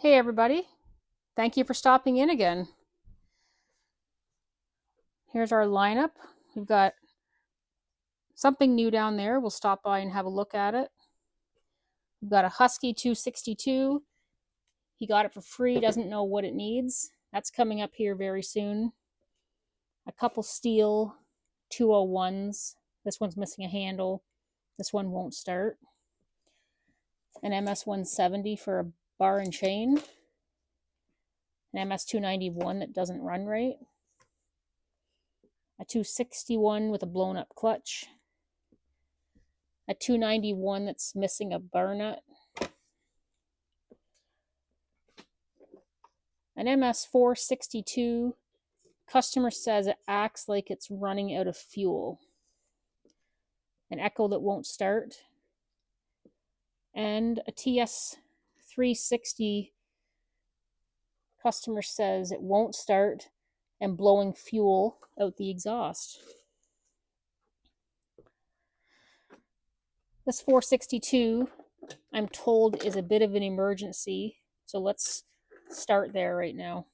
Hey everybody, thank you for stopping in again. Here's our lineup. We've got something new down there. We'll stop by and have a look at it. We've got a Husky 262. He got it for free, doesn't know what it needs. That's coming up here very soon. A couple Stihl 201s. This one's missing a handle. This one won't start. An MS170 for a bar and chain. An MS291 that doesn't run right. A 261 with a blown up clutch. A 291 that's missing a bar nut. An MS462. Customer says it acts like it's running out of fuel. An Echo that won't start. And a TS360. Customer says it won't start and blowing fuel out the exhaust. This 462, I'm told, is a bit of an emergency. So let's start there right now.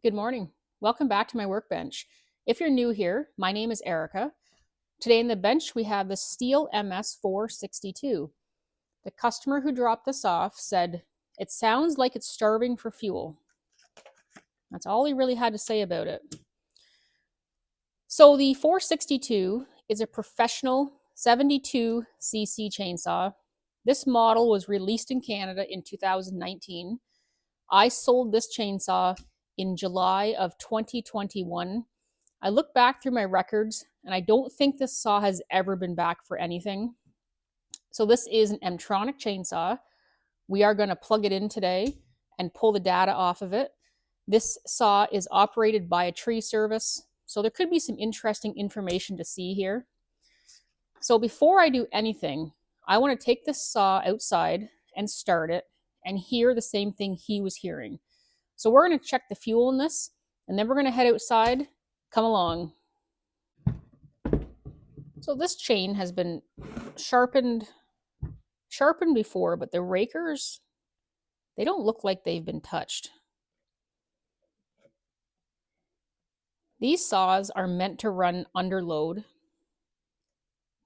Good morning. Welcome back to my workbench. If you're new here, my name is Erica. Today in the bench, we have the Stihl MS462. The customer who dropped this off said, "It sounds like it's starving for fuel." That's all he really had to say about it. So the 462 is a professional 72cc chainsaw. This model was released in Canada in 2019. I sold this chainsaw in July of 2021. I look back through my records and I don't think this saw has ever been back for anything. So this is an Mtronic chainsaw. We are going to plug it in today and pull the data off of it. This saw is operated by a tree service, so there could be some interesting information to see here. So before I do anything, I want to take this saw outside and start it and hear the same thing he was hearing. So we're going to check the fuel in this, and then we're going to head outside. Come along. So this chain has been sharpened before, but the rakers, they don't look like they've been touched. These saws are meant to run under load.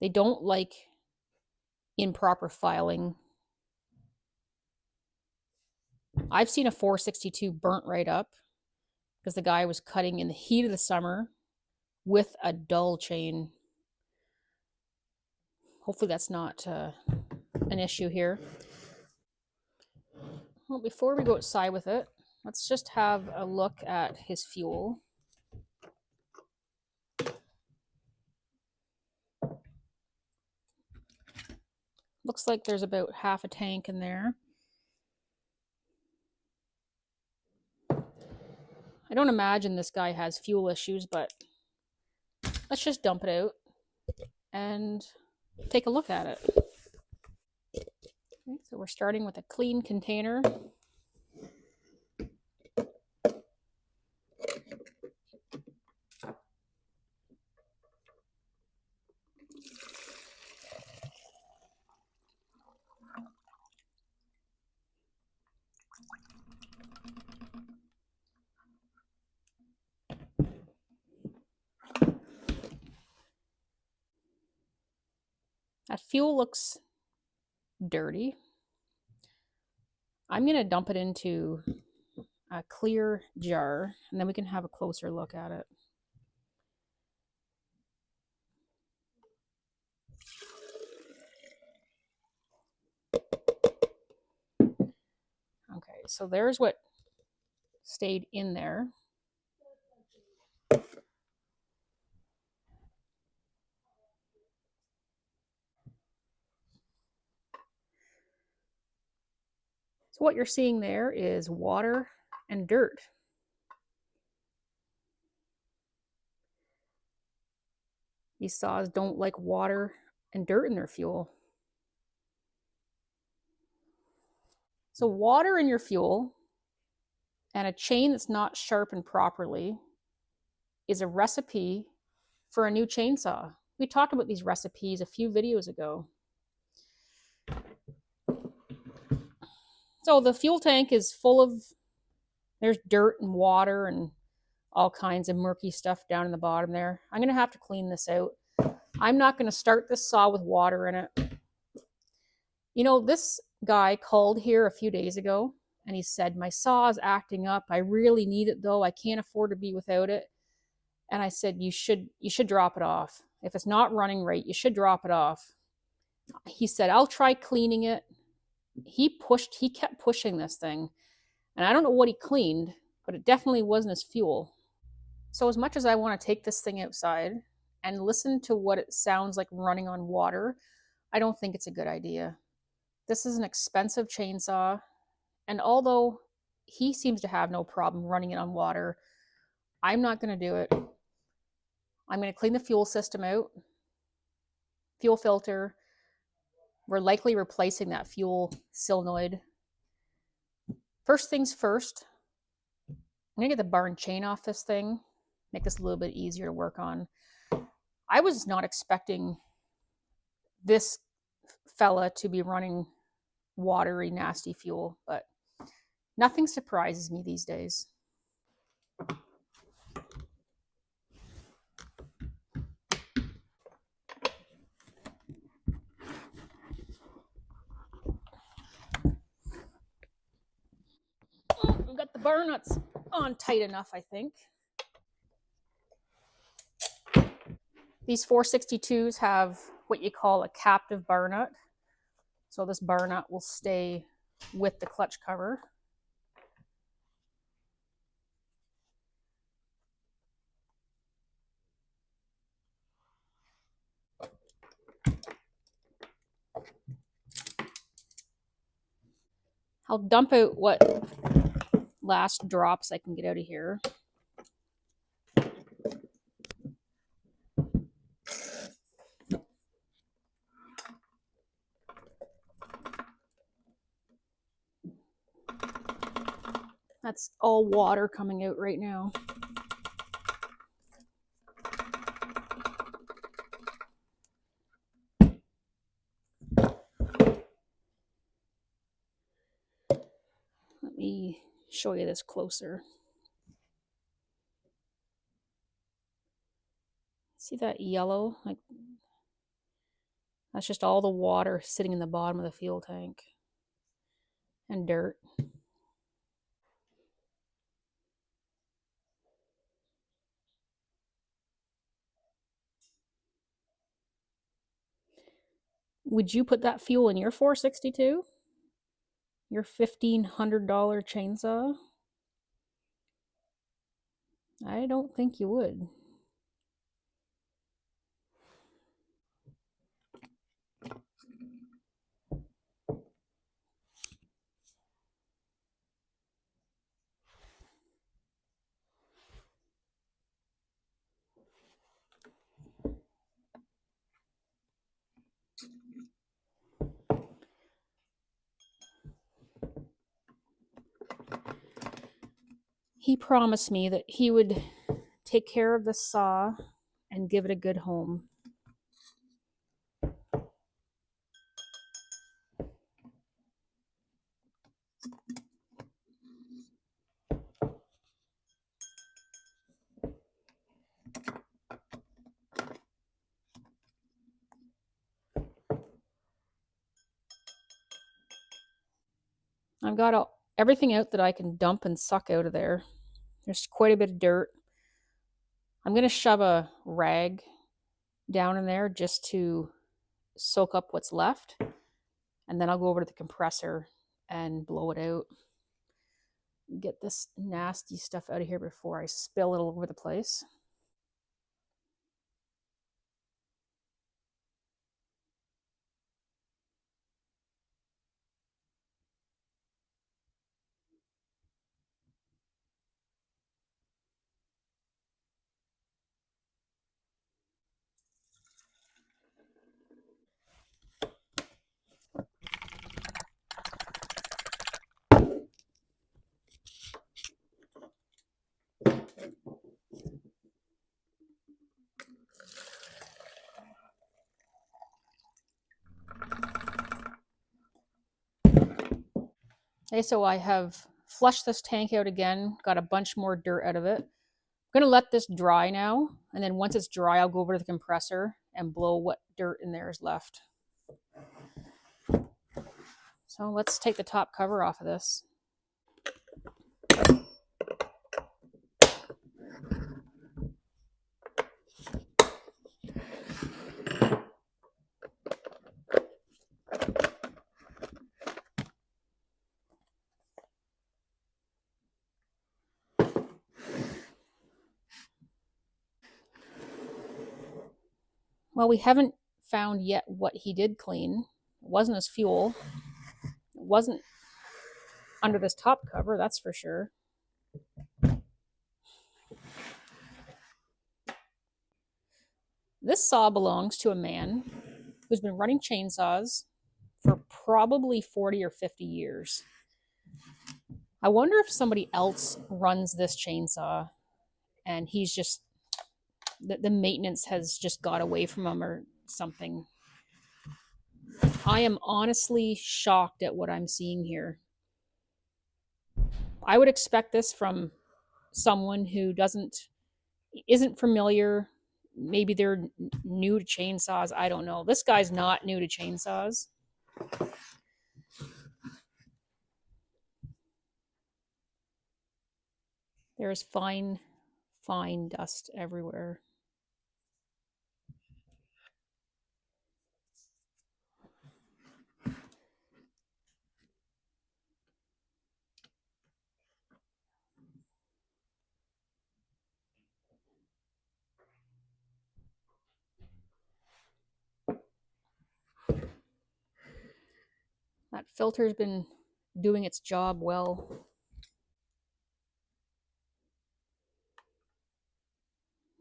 They don't like improper filing. I've seen a 462 burnt right up because the guy was cutting in the heat of the summer with a dull chain. Hopefully that's not an issue here. Well, before we go outside with it, let's just have a look at his fuel. Looks like there's about half a tank in there. I don't imagine this guy has fuel issues, but let's just dump it out and take a look at it. Okay, so we're starting with a clean container. That fuel looks dirty. I'm going to dump it into a clear jar, and then we can have a closer look at it. Okay, so there's what stayed in there. So what you're seeing there is water and dirt. These saws don't like water and dirt in their fuel. So water in your fuel and a chain that's not sharpened properly is a recipe for a new chainsaw. We talked about these recipes a few videos ago. So the fuel tank is full of, there's dirt and water and all kinds of murky stuff down in the bottom there. I'm going to have to clean this out. I'm not going to start this saw with water in it. You know, this guy called here a few days ago and he said, my saw is acting up. I really need it though. I can't afford to be without it. And I said, you should drop it off. If it's not running right, you should drop it off. He said, I'll try cleaning it. He kept pushing this thing. And I don't know what he cleaned, but it definitely wasn't his fuel. So as much as I want to take this thing outside and listen to what it sounds like running on water, I don't think it's a good idea. This is an expensive chainsaw, and although he seems to have no problem running it on water, I'm not going to do it. I'm going to clean the fuel system out, fuel filter. We're likely replacing that fuel solenoid. First things first, I'm going to get the bar and chain off this thing, make this a little bit easier to work on. I was not expecting this fella to be running watery, nasty fuel, but nothing surprises me these days. We've got the bar nuts on tight enough, I think. These 462s have what you call a captive bar nut. So this bar nut will stay with the clutch cover. I'll dump out what last drops I can get out of here. That's all water coming out right now. Let me show you this closer. See that yellow? Like, that's just all the water sitting in the bottom of the fuel tank and dirt. Would you put that fuel in your 462? Your $1,500 chainsaw? I don't think you would. He promised me that he would take care of the saw and give it a good home. I've got everything out that I can dump and suck out of there. There's quite a bit of dirt. I'm going to shove a rag down in there just to soak up what's left. And then I'll go over to the compressor and blow it out. Get this nasty stuff out of here before I spill it all over the place. Okay, so I have flushed this tank out again, got a bunch more dirt out of it. I'm gonna let this dry now, and then once it's dry, I'll go over to the compressor and blow what dirt in there is left. So let's take the top cover off of this. Well, we haven't found yet what he did clean. It wasn't his fuel. It wasn't under this top cover, that's for sure. This saw belongs to a man who's been running chainsaws for probably 40 or 50 years. I wonder if somebody else runs this chainsaw and he's just, the maintenance has just got away from him or something. I am honestly shocked at what I'm seeing here. I would expect this from someone who isn't familiar. Maybe they're new to chainsaws. I don't know. This guy's not new to chainsaws. There's fine dust everywhere. That filter's been doing its job well.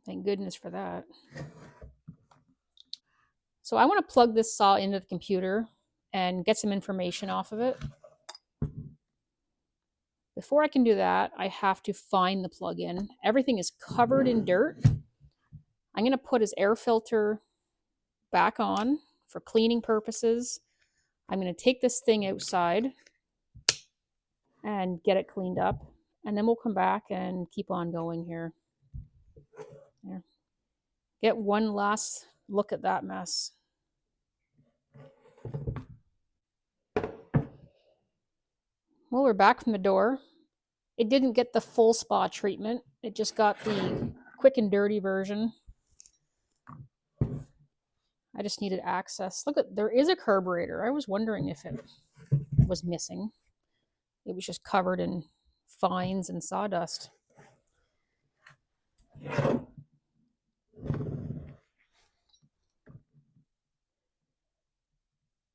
Thank goodness for that. So I want to plug this saw into the computer and get some information off of it. Before I can do that, I have to find the plug-in. Everything is covered in dirt. I'm going to put his air filter back on for cleaning purposes. I'm going to take this thing outside and get it cleaned up, and then we'll come back and keep on going here. There. Get one last look at that mess. Well, we're back from the door. It didn't get the full spa treatment. It just got the quick and dirty version. I just needed access. Look, there is a carburetor. I was wondering if it was missing. It was just covered in fines and sawdust.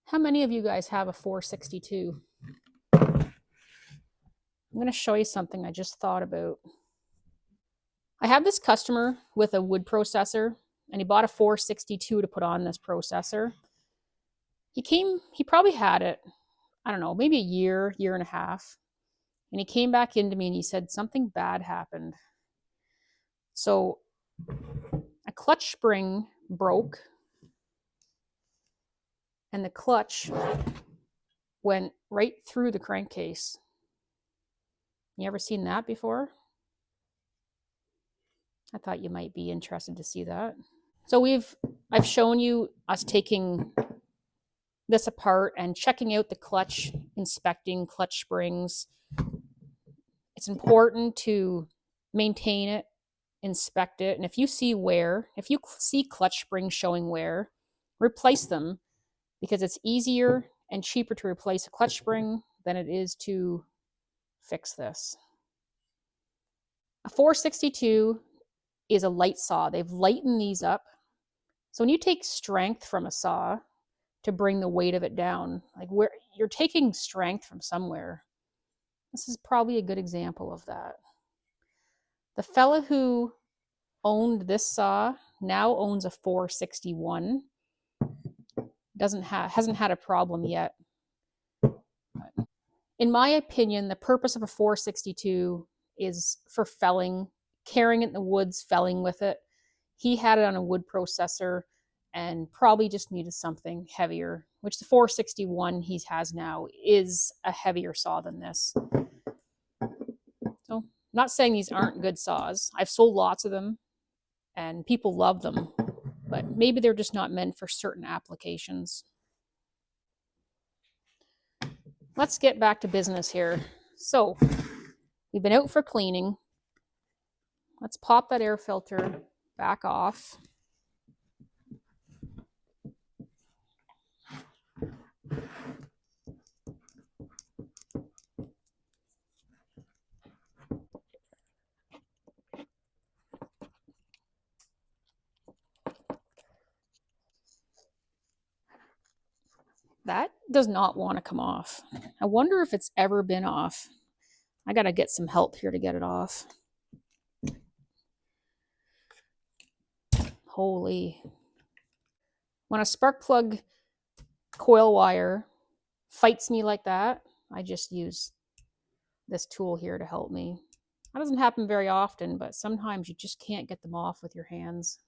How many of you guys have a 462? I'm going to show you something I just thought about. I have this customer with a wood processor, and he bought a 462 to put on this processor. He probably had it, I don't know, maybe a year and a half. And he came back into me and he said something bad happened. So a clutch spring broke and the clutch went right through the crankcase. You ever seen that before? I thought you might be interested to see that. So I've shown you us taking this apart and checking out the clutch, inspecting clutch springs. It's important to maintain it, inspect it, and if you see clutch springs showing wear, replace them, because it's easier and cheaper to replace a clutch spring than it is to fix this. A 462 is a light saw. They've lightened these up. So when you take strength from a saw to bring the weight of it down, like where you're taking strength from somewhere, this is probably a good example of that. The fella who owned this saw now owns a 461. Hasn't had a problem yet. In my opinion, the purpose of a 462 is for felling, carrying it in the woods, felling with it. He had it on a wood processor, and probably just needed something heavier, which the 461 he has now is a heavier saw than this. So, not saying these aren't good saws. I've sold lots of them and people love them, but maybe they're just not meant for certain applications. Let's get back to business here. So, we've been out for cleaning. Let's pop that air filter back off. That does not want to come off. I wonder if it's ever been off. I gotta get some help here to get it off. Holy. When a spark plug coil wire fights me like that, I just use this tool here to help me. That doesn't happen very often, but sometimes you just can't get them off with your hands.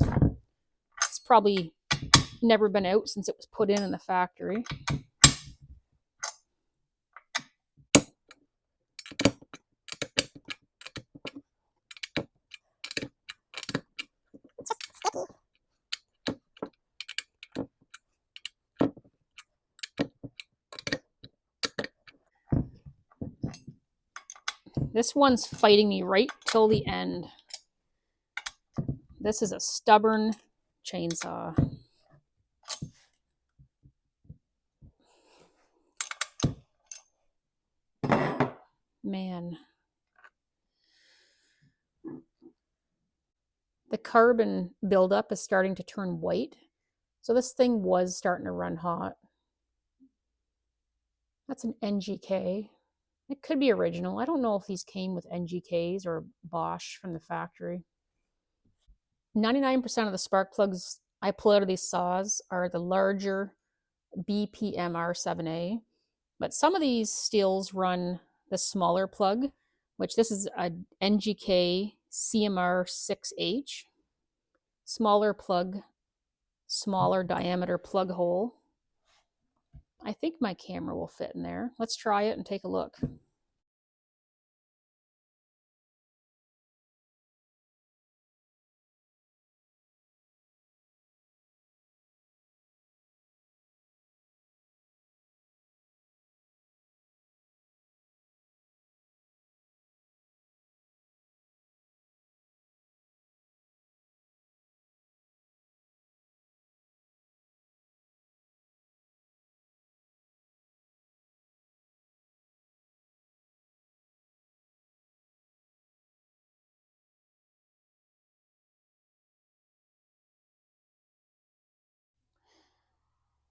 It's probably never been out since it was put in the factory. This one's fighting me right till the end. This is a stubborn chainsaw. Man. The carbon buildup is starting to turn white. So this thing was starting to run hot. That's an NGK. It could be original. I don't know if these came with NGKs or Bosch from the factory. 99% of the spark plugs I pull out of these saws are the larger BPMR7A, but some of these Stihls run the smaller plug, which this is a NGK CMR6H. Smaller plug, smaller diameter plug hole. I think my camera will fit in there. Let's try it and take a look.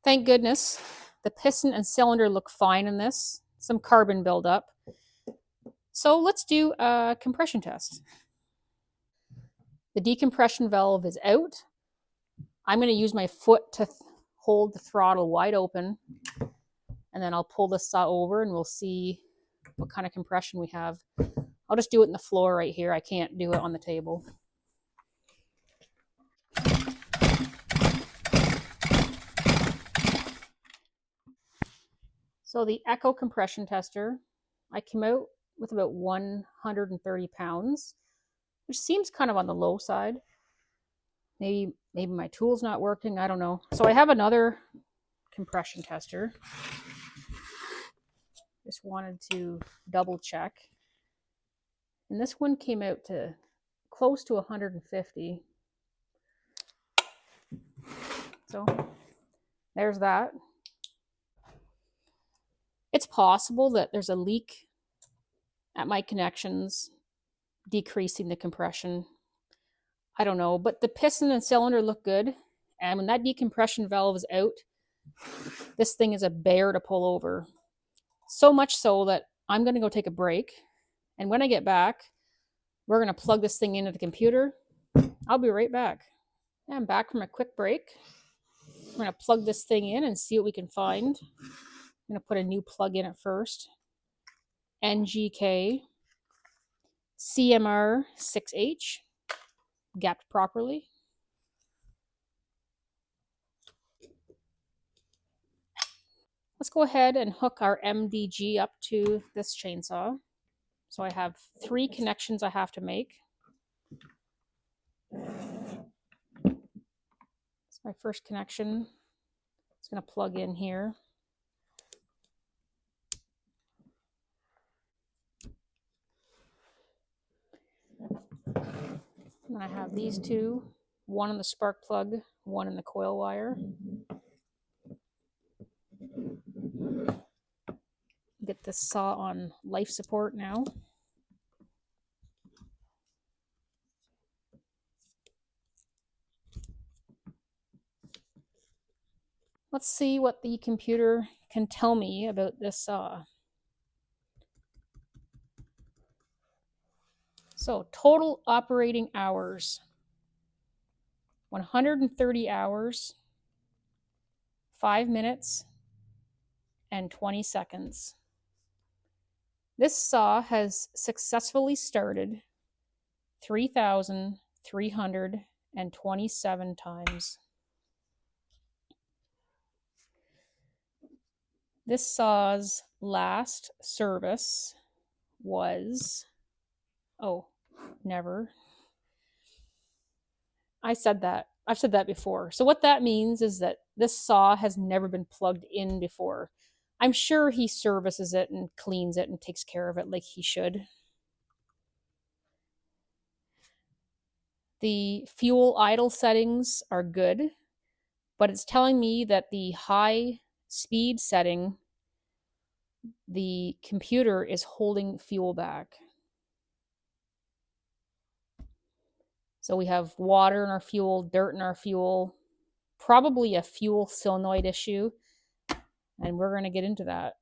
Thank goodness. The piston and cylinder look fine in this. Some carbon buildup. So let's do a compression test. The decompression valve is out. I'm going to use my foot to hold the throttle wide open, and then I'll pull the saw over and we'll see what kind of compression we have. I'll just do it in the floor right here. I can't do it on the table. So the Echo compression tester, I came out with about 130 pounds, which seems kind of on the low side. Maybe my tool's not working, I don't know. So I have another compression tester. Just wanted to double check. And this one came out to close to 150. So there's that. It's possible that there's a leak at my connections, decreasing the compression. I don't know, but the piston and cylinder look good. And when that decompression valve is out, this thing is a bear to pull over. So much so that I'm going to go take a break. And when I get back, we're going to plug this thing into the computer. I'll be right back. I'm back from a quick break. We're going to plug this thing in and see what we can find. I'm going to put a new plug in at first. NGK CMR6H, gapped properly. Let's go ahead and hook our MDG up to this chainsaw. So I have 3 connections I have to make. It's my first connection. It's going to plug in here. And then I have these 2, one in the spark plug, one in the coil wire. Get this saw on life support now. Let's see what the computer can tell me about this saw. So total operating hours, 130 hours, 5 minutes, and 20 seconds. This saw has successfully started 3,327 times. This saw's last service was, oh, never. I've said that before. So what that means is that this saw has never been plugged in before. I'm sure he services it and cleans it and takes care of it like he should. The fuel idle settings are good, but it's telling me that the high speed setting, the computer is holding fuel back. So we have water in our fuel, dirt in our fuel, probably a fuel solenoid issue, and we're going to get into that.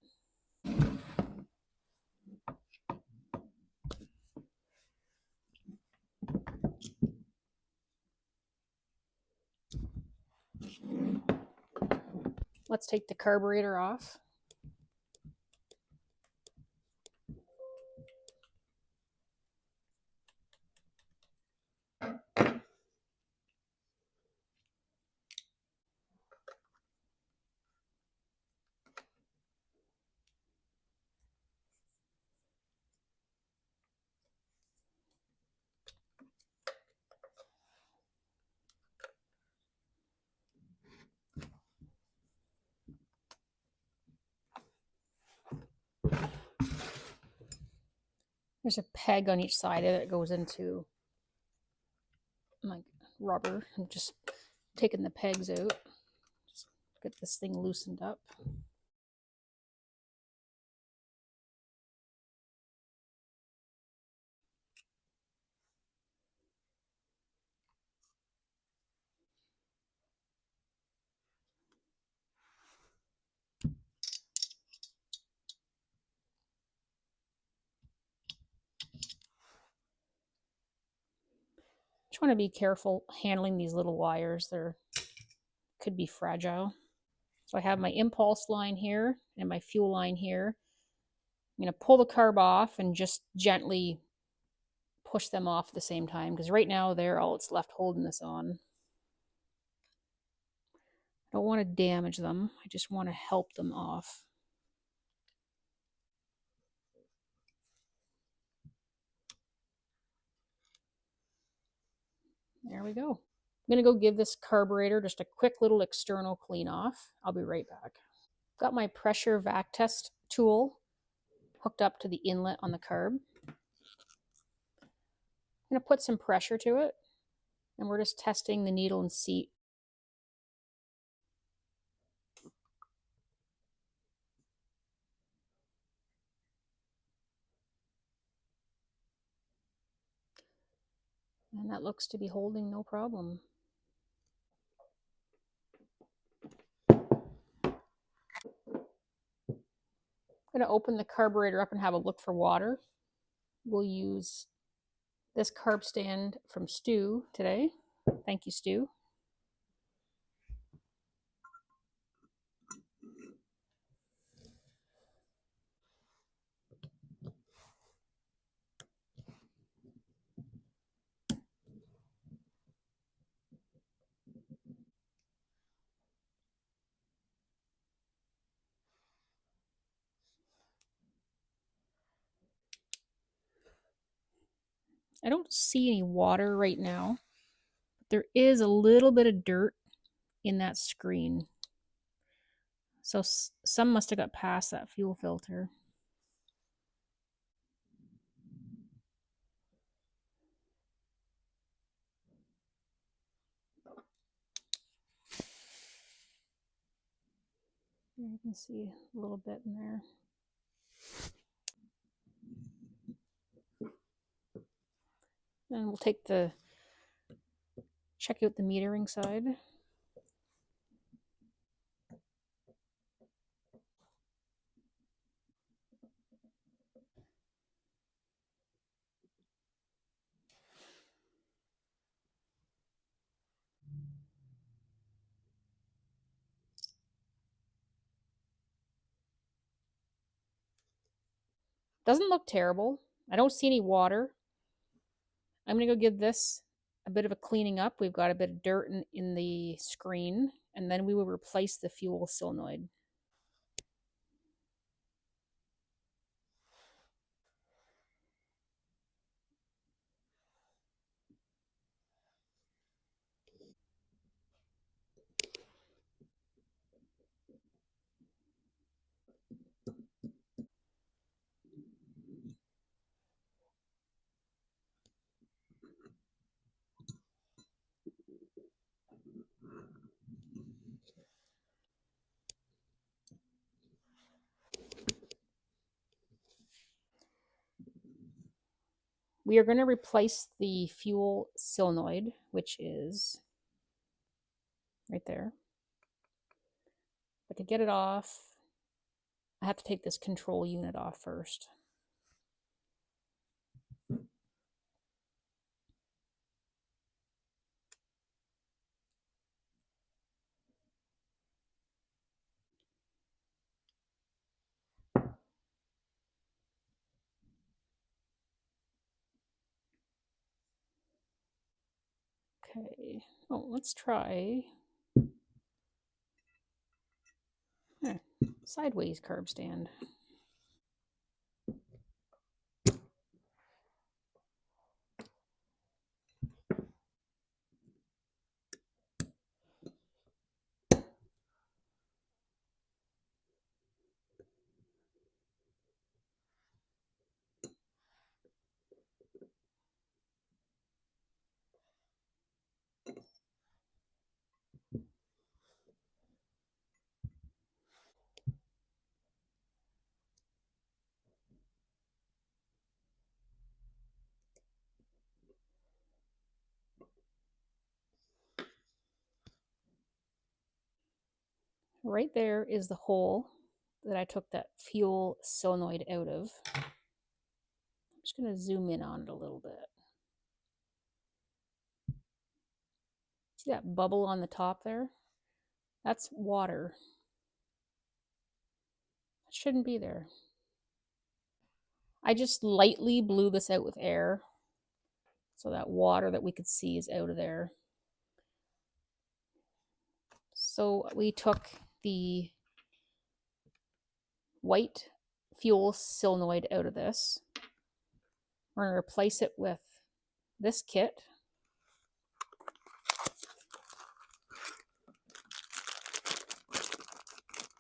Let's take the carburetor off. There's a peg on each side of it that goes into like rubber. I'm just taking the pegs out. Just get this thing loosened up. Just want to be careful handling these little wires. They're could be fragile. So I have my impulse line here and my fuel line here. I'm going to pull the carb off and just gently push them off at the same time, because right now they're all it's left holding this on. I don't want to damage them. I just want to help them off. There we go. I'm going to go give this carburetor just a quick little external clean off. I'll be right back. Got my pressure vac test tool hooked up to the inlet on the carb. I'm going to put some pressure to it, and we're just testing the needle and seat. And that looks to be holding no problem. I'm going to open the carburetor up and have a look for water. We'll use this carb stand from Stihl today. Thank you, Stihl. I don't see any water right now. There is a little bit of dirt in that screen. So some must have got past that fuel filter. You can see a little bit in there. And we'll take check out the metering side. Doesn't look terrible. I don't see any water. I'm going to go give this a bit of a cleaning up. We've got a bit of dirt in the screen, and then we will replace the fuel solenoid. We are going to replace the fuel solenoid, which is right there. But to get it off, I have to take this control unit off first. Okay. Oh, let's try sideways carb stand. Right there is the hole that I took that fuel solenoid out of. I'm just going to zoom in on it a little bit. See that bubble on the top there? That's water. It shouldn't be there. I just lightly blew this out with air, so that water that we could see is out of there. So we took the white fuel solenoid out of this. We're going to replace it with this kit,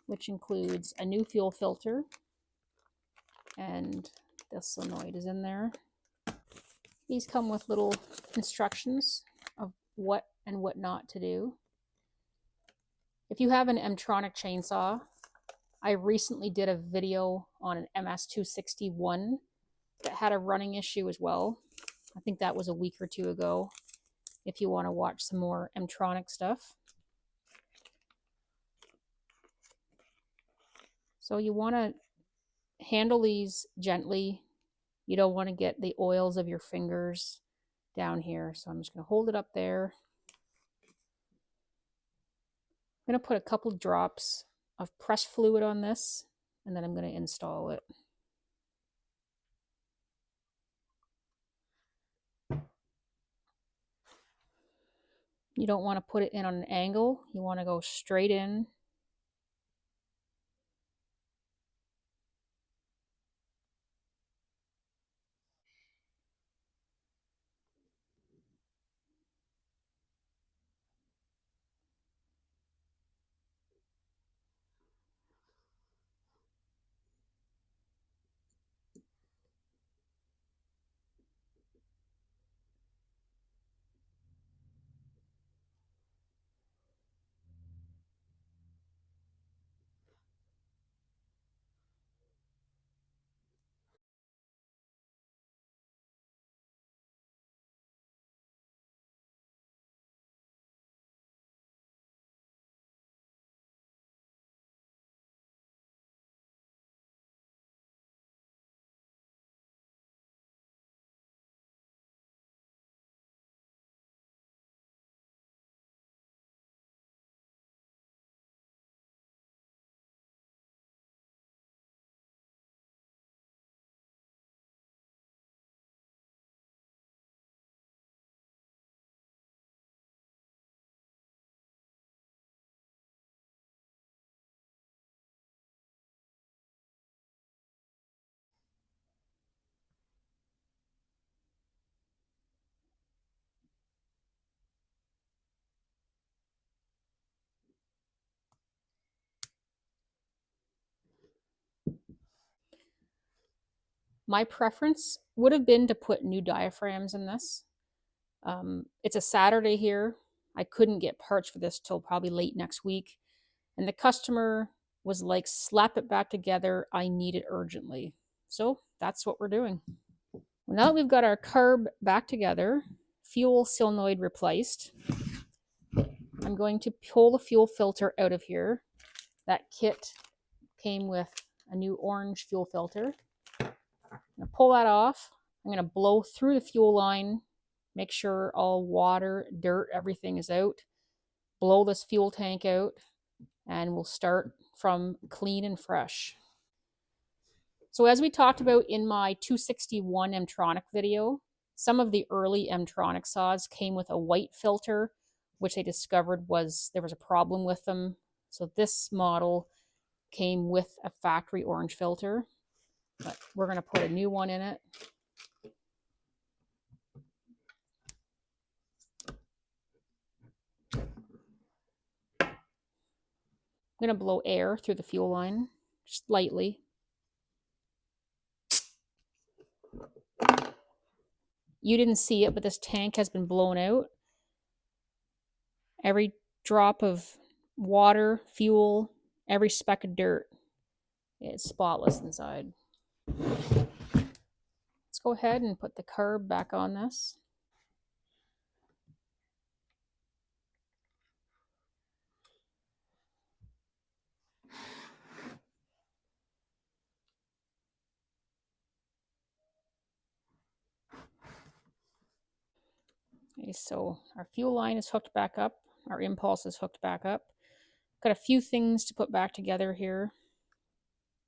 which includes a new fuel filter, and the solenoid is in there. These come with little instructions of what and what not to do. If you have an Mtronic chainsaw, I recently did a video on an MS261 that had a running issue as well. I think that was a week or two ago, if you want to watch some more Mtronic stuff. So you want to handle these gently. You don't want to get the oils of your fingers down here. So I'm just going to hold it up there. I'm going to put a couple drops of press fluid on this, and then I'm going to install it. You don't want to put it in on an angle. You want to go straight in. My preference would have been to put new diaphragms in this. It's a Saturday here. I couldn't get parts for this till probably late next week. And the customer was like, slap it back together. I need it urgently. So that's what we're doing. Well, now that we've got our carb back together, fuel solenoid replaced, I'm going to pull the fuel filter out of here. That kit came with a new orange fuel filter. I'm going to pull that off. I'm going to blow through the fuel line, make sure all water, dirt, everything is out. Blow this fuel tank out, and we'll start from clean and fresh. So as we talked about in my 261 Mtronic video, some of the early Mtronic saws came with a white filter, which they discovered there was a problem with them. So this model came with a factory orange filter, but we're going to put a new one in it. I'm going to blow air through the fuel line, just lightly. You didn't see it, but this tank has been blown out. Every drop of water, fuel, every speck of dirt is spotless inside. Let's go ahead and put the carb back on this. Okay, so our fuel line is hooked back up. Our impulse is hooked back up. Got a few things to put back together here.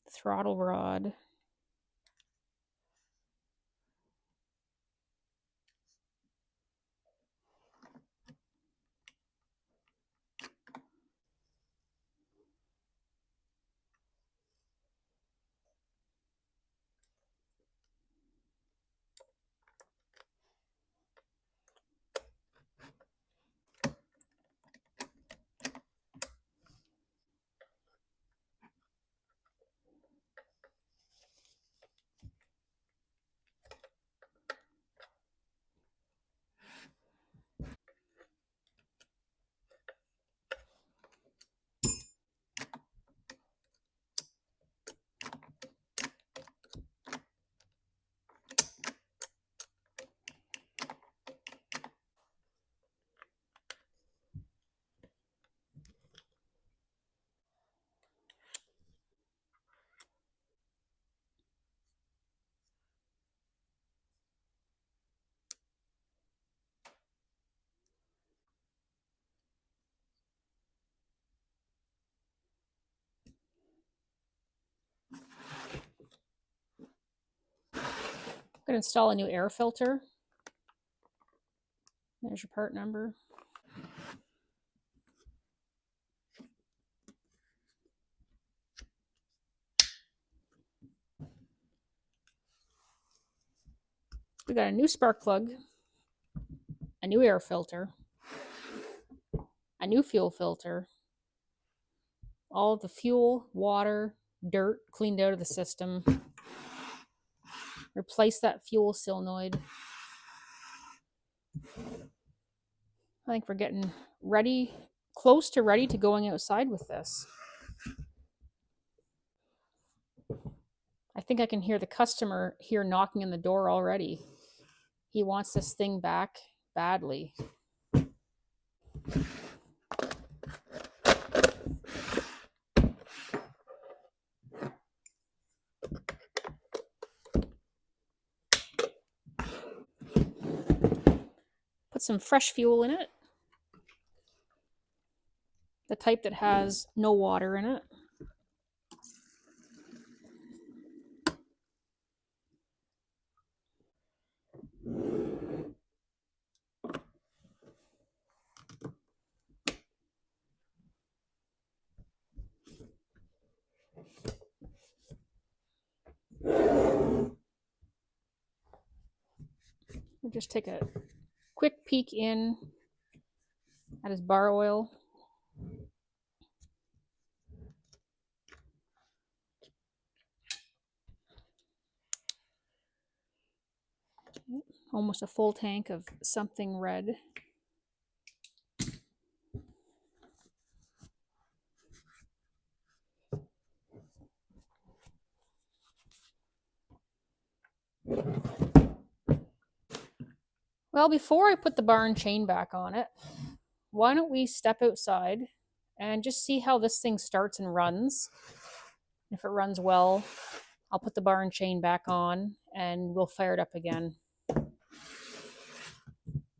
Throttle rod. I'm going to install a new air filter. There's your part number. We got a new spark plug, a new air filter, a new fuel filter, all of the fuel, water, dirt cleaned out of the system. Replace that fuel solenoid. I think we're getting ready, close to ready to going outside with this. I think I can hear the customer here knocking on the door already. He wants this thing back badly. Put some fresh fuel in it. The type that has no water in it. We'll just take a quick peek in at his bar oil. almost a full tank of something red. Well, before I put the bar and chain back on it, why don't we step outside and just see how this thing starts and runs. If it runs well, I'll put the bar and chain back on and we'll fire it up again.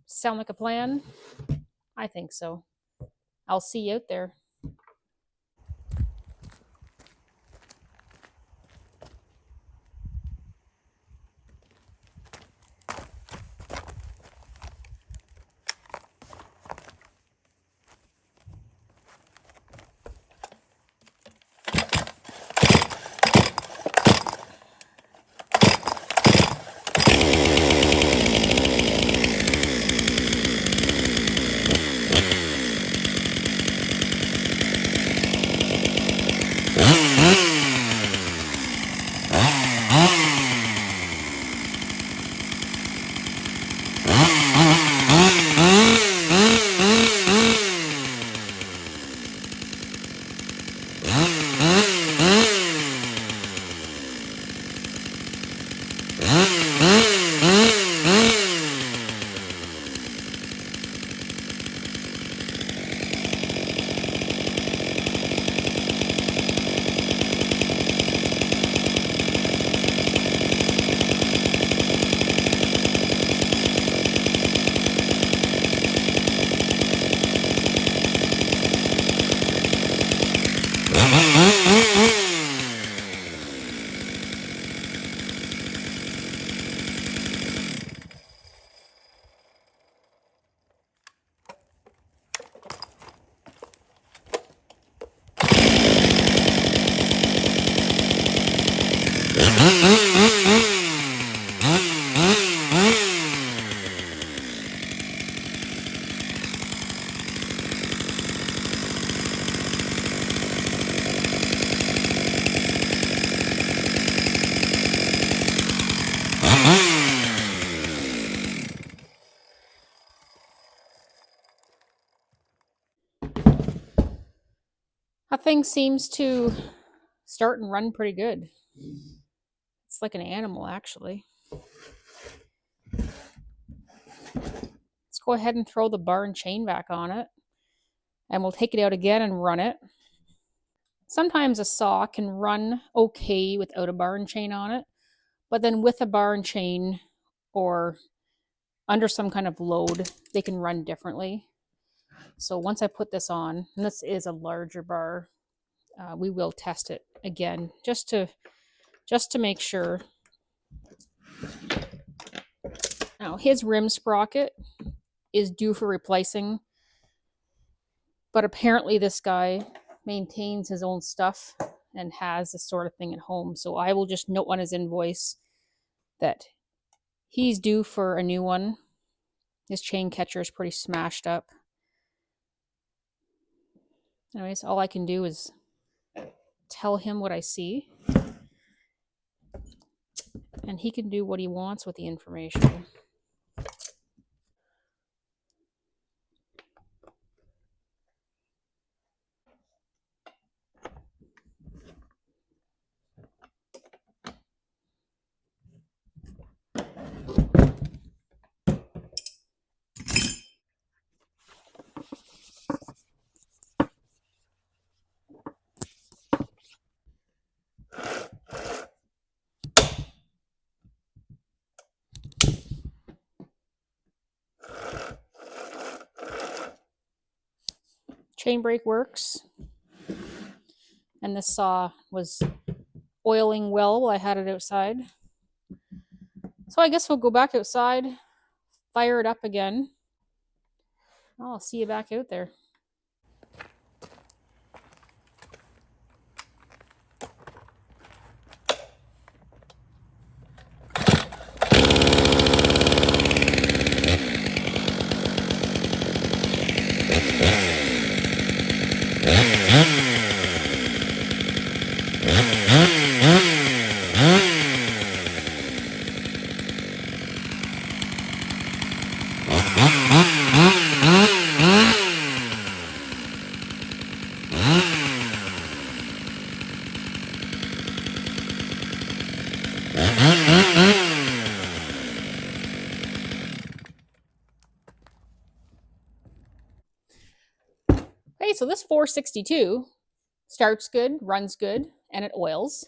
Sound like a plan? I think so. I'll see you out there. That thing seems to start and run pretty good. It's like an animal, actually. Let's go ahead and throw the bar and chain back on it. And we'll take it out again and run it. Sometimes a saw can run okay without a bar and chain on it. But then with a bar and chain or under some kind of load, they can run differently. So once I put this on, and this is a larger bar, we will test it again just to make sure. Now his rim sprocket is due for replacing, but apparently this guy maintains his own stuff and has this sort of thing at home. So I will just note on his invoice that he's due for a new one. His chain catcher is pretty smashed up. Anyways, all I can do is tell him what I see, and he can do what he wants with the information. Chain brake works, and this saw was oiling well while I had it outside. So I guess we'll go back outside, fire it up again. I'll see you back out there. so this 462 starts good, runs good, and it oils.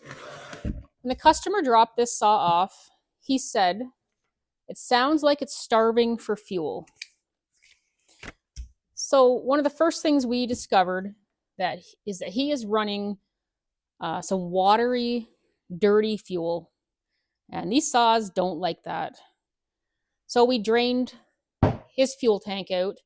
When the customer dropped this saw off, he said, "It sounds like it's starving for fuel." So one of the first things we discovered that he is running some watery, dirty fuel, and these saws don't like that. So we drained his fuel tank out.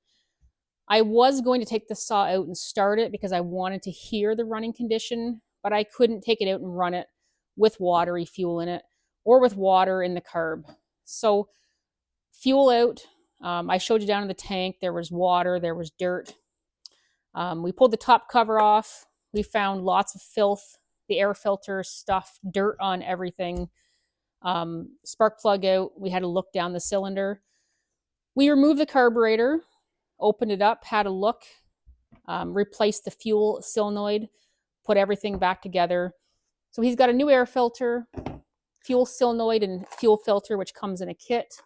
I was going to take the saw out and start it because I wanted to hear the running condition, but I couldn't take it out and run it with watery fuel in it or with water in the carb. So fuel out. I showed you down in the tank, there was water, there was dirt. We pulled the top cover off. We found lots of filth, the air filter stuff, dirt on everything. Spark plug out. We had to look down the cylinder. We removed the carburetor, opened it up, had a look, replaced the fuel solenoid, put everything back together. So he's got a new air filter, fuel solenoid, and fuel filter, which comes in a kit.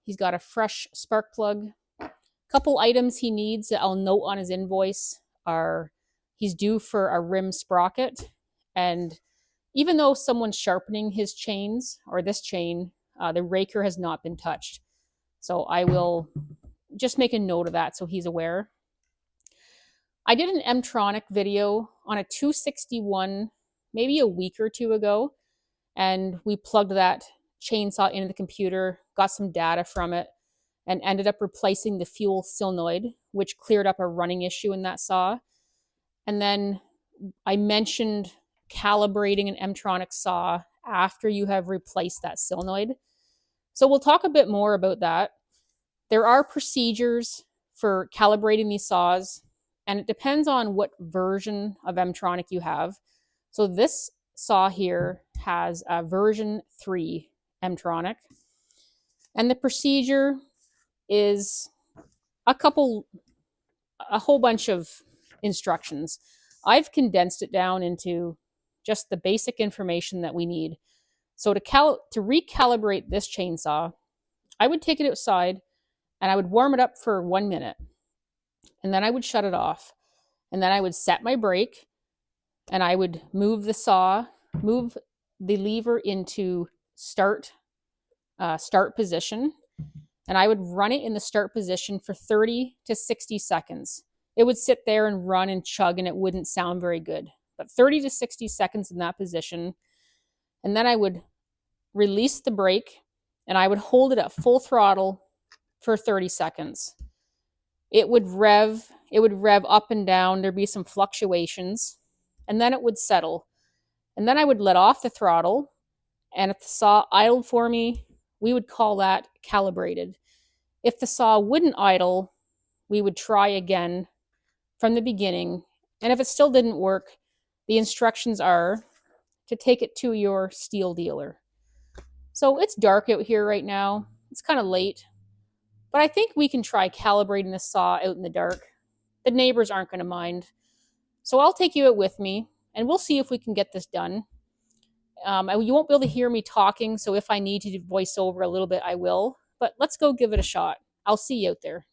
He's got a fresh spark plug. A couple items he needs that I'll note on his invoice are he's due for a rim sprocket. And even though someone's sharpening his chains or this chain, the raker has not been touched. So I will just make a note of that so he's aware. I did an Mtronic video on a 261 maybe a week or two ago, and we plugged that chainsaw into the computer, got some data from it, and ended up replacing the fuel solenoid, which cleared up a running issue in that saw. And then I mentioned calibrating an Mtronic saw after you have replaced that solenoid. So we'll talk a bit more about that. There are procedures for calibrating these saws, and it depends on what version of Mtronic you have. So this saw here has a version 3 Mtronic, and the procedure is a whole bunch of instructions. I've condensed it down into just the basic information that we need. So to recalibrate this chainsaw, I would take it outside and I would warm it up for 1 minute, and then I would shut it off, and then I would set my brake, and I would move the lever into start position, and I would run it in the start position for 30 to 60 seconds. It would sit there and run and chug, and it wouldn't sound very good. But 30 to 60 seconds in that position, and then I would release the brake, and I would hold it at full throttle for 30 seconds. It would rev up and down. There'd be some fluctuations, and then it would settle. And then I would let off the throttle, and if the saw idled for me, we would call that calibrated. If the saw wouldn't idle, we would try again from the beginning. And if it still didn't work, the instructions are to take it to your Stihl dealer. So it's dark out here right now. It's kind of late, but I think we can try calibrating the saw out in the dark. The neighbors aren't going to mind. So I'll take you out with me, and we'll see if we can get this done. You won't be able to hear me talking, so if I need to voice over a little bit, I will. But let's go give it a shot. I'll see you out there.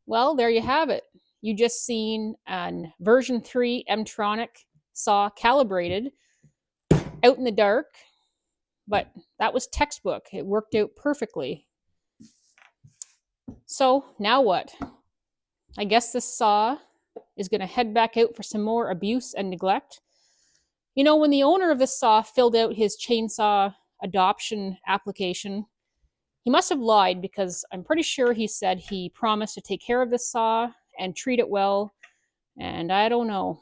Well, there you have it. You just seen an version 3 Mtronic saw calibrated out in the dark, but that was textbook. It worked out perfectly. So now what? I guess this saw is going to head back out for some more abuse and neglect. You know, when the owner of this saw filled out his chainsaw adoption application, he must have lied, because I'm pretty sure he said he promised to take care of this saw and treat it well, and I don't know.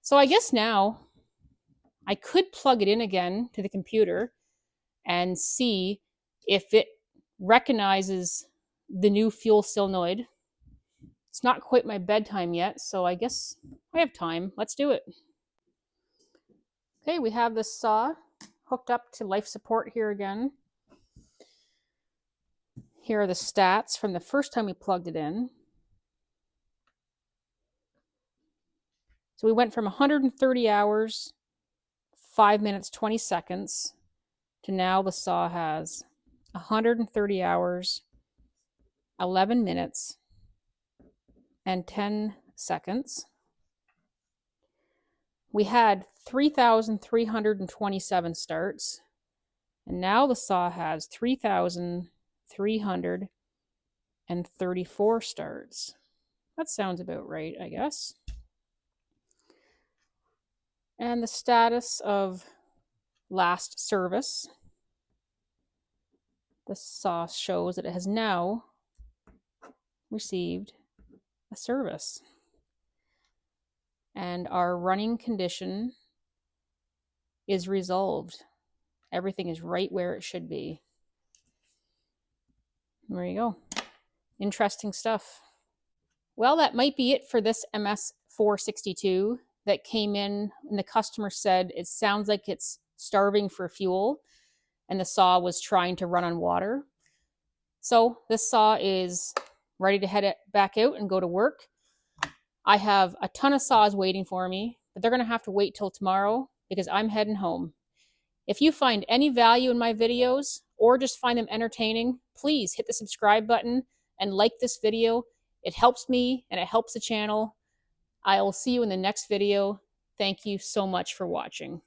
So I guess now I could plug it in again to the computer and see if it recognizes the new fuel solenoid. It's not quite my bedtime yet, so I guess I have time. Let's do it. Okay, we have this saw hooked up to life support here again. Here are the stats from the first time we plugged it in. So we went from 130 hours, 5 minutes, 20 seconds, to now the saw has 130 hours, 11 minutes, and 10 seconds. We had 3,327 starts, and now the saw has 3,334 starts. That sounds about right, I guess. And the status of last service. The saw shows that it has now received a service. And our running condition is resolved. Everything is right where it should be. There you go. Interesting stuff. Well, that might be it for this MS462 that came in, and the customer said it sounds like it's starving for fuel, and the saw was trying to run on water. So this saw is ready to head back out and go to work. I have a ton of saws waiting for me, but they're going to have to wait till tomorrow because I'm heading home. If you find any value in my videos or just find them entertaining, please hit the subscribe button and like this video. It helps me and it helps the channel. I will see you in the next video. Thank you so much for watching.